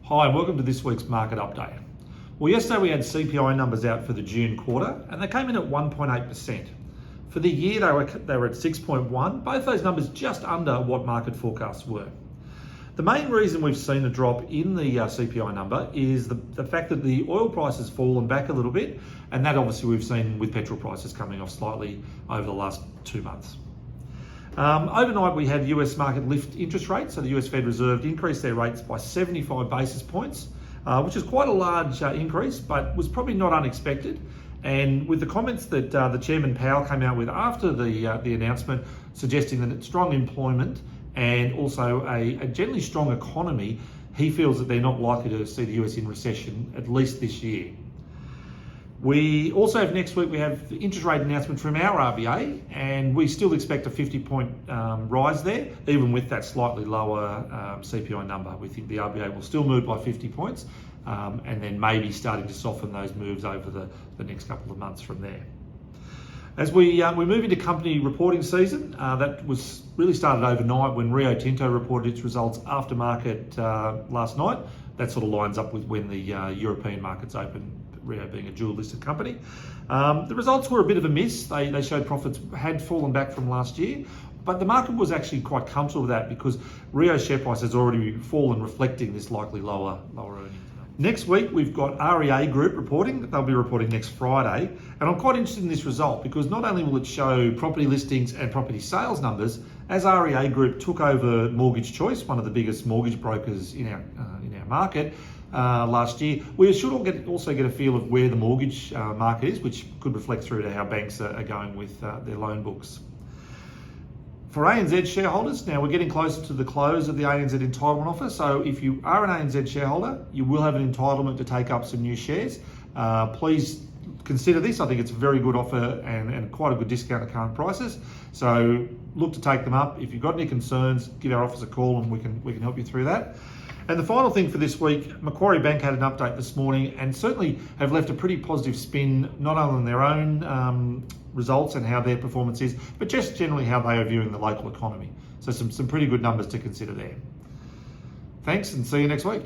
Hi and welcome to this week's market update. Well, yesterday we had CPI numbers out for the June quarter and they came in at 1.8%. For the year they were at 6.1, both those numbers just under what market forecasts were. The main reason we've seen a drop in the CPI number is the fact that the oil price has fallen back a little bit, and that obviously we've seen with petrol prices coming off slightly over the last 2 months. Overnight we had US market lift interest rates, so the US Fed Reserve increased their rates by 75 basis points, which is quite a large increase, but was probably not unexpected. And with the comments that the Chairman Powell came out with after the announcement, suggesting that strong employment and also a generally strong economy, he feels that they're not likely to see the US in recession, at least this year. We also have next week, we have the interest rate announcement from our RBA, and we still expect a 50-point rise there, even with that slightly lower CPI number. We think the RBA will still move by 50 points, and then maybe starting to soften those moves over the next couple of months from there. As we move into company reporting season, that was really started overnight when Rio Tinto reported its results after market last night. That sort of lines up with when the European markets open, Rio being a dual listed company. The results were a bit of a miss. They showed profits had fallen back from last year, but the market was actually quite comfortable with that because Rio's share price has already fallen, reflecting this likely lower earnings. Next week, we've got REA Group reporting. They'll be reporting next Friday. And I'm quite interested in this result because not only will it show property listings and property sales numbers, as REA Group took over Mortgage Choice, one of the biggest mortgage brokers in our market last year, we should also get a feel of where the mortgage market is, which could reflect through to how banks are going with their loan books. For ANZ shareholders, now we're getting closer to the close of the ANZ entitlement offer. So if you are an ANZ shareholder, you will have an entitlement to take up some new shares. Please consider this. I think it's a very good offer and quite a good discount at current prices. So look to take them up. If you've got any concerns, give our office a call and we can help you through that. And the final thing for this week, Macquarie Bank had an update this morning and certainly have left a pretty positive spin, not only on their own results and how their performance is, but just generally how they are viewing the local economy. So some pretty good numbers to consider there. Thanks and see you next week.